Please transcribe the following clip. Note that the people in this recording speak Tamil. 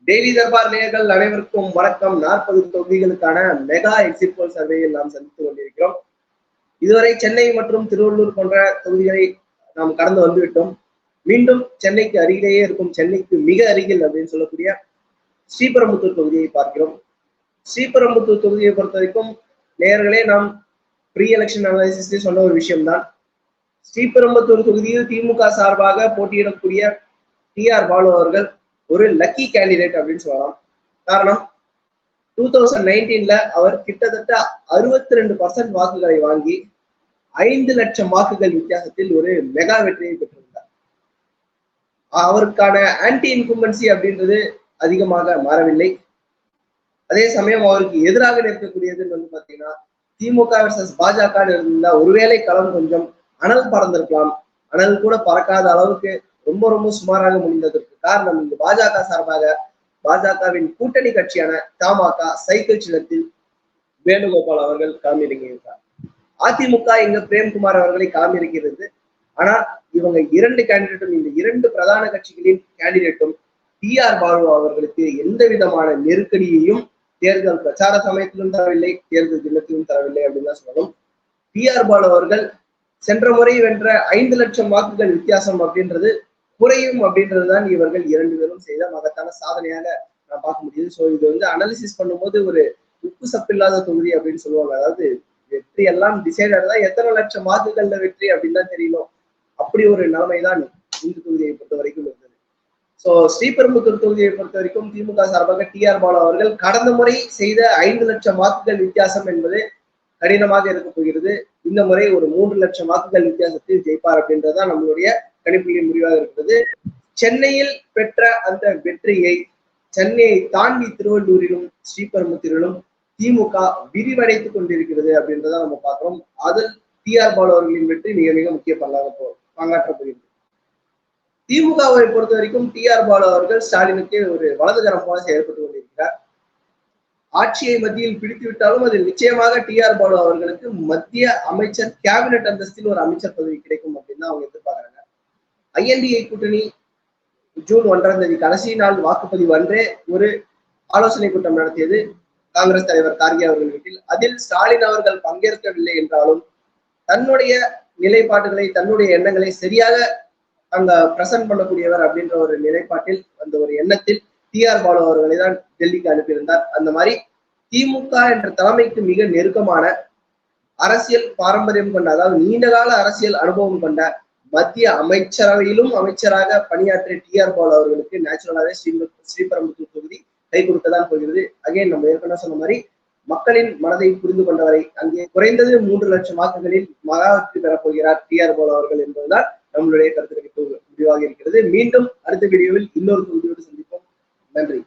டெய்லி தர்பார் நேயர்கள் அனைவருக்கும் வணக்கம். 40 தொகுதிகளுக்கான மெகா எக்ஸிட் போல் சர்வேயில் நாம் சந்தித்துக் கொண்டிருக்கிறோம். இதுவரை சென்னை மற்றும் திருவள்ளூர் போன்ற தொகுதிகளை நாம் கடந்து வந்துவிட்டோம். மீண்டும் சென்னைக்கு அருகிலேயே இருக்கும், சென்னைக்கு மிக அருகில் அப்படின்னு சொல்லக்கூடிய ஸ்ரீபெரும்புத்தூர் தொகுதியை பார்க்கிறோம். ஸ்ரீபெரும்புத்தூர் தொகுதியை பொறுத்த வரைக்கும் நேயர்களே, நாம் ப்ரீ எலெக்ஷன் அனாலிசிஸ்ல சொன்ன ஒரு விஷயம்தான். ஸ்ரீபெரும்புத்தூர் தொகுதியில் திமுக சார்பாக போட்டியிடக்கூடிய டி.ஆர். பாலு அவர்கள் ஒரு லக்கி கேண்டிடேட் அப்படின்னு சொல்லலாம். காரணம், 2019 அவர் கிட்டத்தட்ட 62% வாக்குகளை வாங்கி 5 லட்சம் வாக்குகள் வித்தியாசத்தில் ஒரு மெகா வெற்றியை பெற்றிருந்தார். அவருக்கான ஆன்டி இன்கும்பன்சி அப்படின்றது அதிகமாக மாறவில்லை. அதே சமயம் அவருக்கு எதிராக நிற்கக்கூடியதுன்னு வந்து பாத்தீங்கன்னா, திமுக வெர்சஸ் பாஜக இருந்த ஒருவேளை களம் கொஞ்சம் அனல் பறந்திருக்கலாம். அனல் கூட பறக்காத அளவுக்கு ரொம்ப ரொம்ப சுமாராக முடிந்ததற்கு காரணம், இந்த பாஜக சார்பாக பாஜகவின் கூட்டணி கட்சியான தமாக சைக்கிள் சின்னத்தில் வேணுகோபால் அவர்கள் களமிறங்கியிருந்தார். அதிமுக இங்க பிரேம்குமார் அவர்களை களமிறக்கிறது. ஆனா இவங்க இரண்டு கேண்டிடேட்டும், இந்த இரண்டு பிரதான கட்சிகளின் கேண்டிடேட்டும் டி.ஆர். பாலு அவர்களுக்கு எந்த விதமான நெருக்கடியையும் தேர்தல் பிரச்சார சமயத்திலும் தரவில்லை, தேர்தல் தினத்திலும் தரவில்லை அப்படின்னு தான் சொல்லணும். டி.ஆர். பாலு அவர்கள் சென்ற முறை வென்ற 5 லட்சம் வாக்குகள் வித்தியாசம் அப்படின்றது குறையும் அப்படின்றதுதான் இவர்கள் இரண்டு பேரும் செய்த மகத்தான சாதனையாக நான் பார்க்க முடியுது. ஸோ இது வந்து அனாலிசிஸ் பண்ணும்போது ஒரு உப்பு சப்பில்லாத தொகுதி அப்படின்னு சொல்லுவாங்க. அதாவது வெற்றி எல்லாம் டிசைடட் தான், எத்தனை லட்சம் வாக்குகள்ல வெற்றி அப்படின்னு தான் தெரியணும். அப்படி ஒரு நிலைமைதான் இந்த தொகுதியை பொறுத்த வரைக்கும் இருந்தது. ஸோ ஸ்ரீபெரும்புத்தூர் தொகுதியை பொறுத்த வரைக்கும் திமுக சார்பாக டி.ஆர். பாலு அவர்கள் கடந்த முறை செய்த 5 லட்சம் வாக்குகள் வித்தியாசம் என்பது கடினமாக இருக்க போகிறது. இந்த முறை ஒரு 3 லட்சம் வாக்குகள் வித்தியாசத்தில் ஜெயிப்பார் அப்படின்றதுதான் நம்மளுடைய கணிப்புகளின் முடிவாக இருக்கிறது. சென்னையில் பெற்ற அந்த வெற்றியை சென்னையை தாண்டி திருவள்ளூரிலும் ஸ்ரீபெரும்புத்தூரிலும் திமுக விரிவடைத்துக் கொண்டிருக்கிறது அப்படின்றத நம்ம பார்க்கிறோம். அதில் டி.ஆர். பாலு அவர்களின் வெற்றி மிக மிக முக்கிய பங்காற்ற போகிறது. திமுகவை பொறுத்த வரைக்கும் டி.ஆர். பாலு அவர்கள் ஸ்டாலினுக்கு ஒரு வலதுகரம் போல செயல்பட்டு கொண்டிருக்கிறார். ஆட்சியை மத்தியில் பிடித்து விட்டாலும் அதில் நிச்சயமாக டி.ஆர். பாலு அவர்களுக்கு மத்திய அமைச்சர் கேபினட் அந்தஸ்தில் ஒரு அமைச்சர் பதவி கிடைக்கும் அப்படின்னு அவங்க எதிர்பார்க்கிறாங்க. ஐஎன்டிஏ கூட்டணி ஜூன் 1ஆம் தேதி கடைசி நாள் வாக்குப்பதிவு அன்றே ஒரு ஆலோசனை கூட்டம் நடத்தியது காங்கிரஸ் தலைவர் கார்கே அவர்கள் வீட்டில். அதில் ஸ்டாலின் அவர்கள் பங்கேற்கவில்லை என்றாலும் தன்னுடைய நிலைப்பாடுகளை, தன்னுடைய எண்ணங்களை சரியாக அங்க பிரசன்ட் பண்ணக்கூடியவர் அப்படின்ற ஒரு நிலைப்பாட்டில், அந்த ஒரு எண்ணத்தில் டி.ஆர். பாலு அவர்களை தான் டெல்லிக்கு அனுப்பியிருந்தார். அந்த மாதிரி திமுக என்ற தலைமைக்கு மிக நெருக்கமான அரசியல் பாரம்பரியம் கொண்ட, அதாவது நீண்டகால அரசியல் அனுபவம் கொண்ட மத்திய அமைச்சரவையிலும் அமைச்சராக பணியாற்றிய டி.ஆர். பாலு அவர்களுக்கு நேச்சுரலாவே ஸ்ரீபெரும்புத்தூர் தொகுதி கை கொடுக்கதான் போகிறது. அகைன் நம்ம ஏற்கனவே சொன்ன மாதிரி மக்களின் மனதை புரிந்து கொண்டவரை அங்கே குறைந்தது 3 லட்சம் வாக்குகளில் மகா வெற்றி பெறப்போகிறார் டி.ஆர். பாலு அவர்கள் என்பதுதான் நம்மளுடைய கருத்து முடிவாக இருக்கிறது. மீண்டும் அடுத்த வீடியோவில் இன்னொரு தொகுதியோடு சந்திப்போம். நன்றி.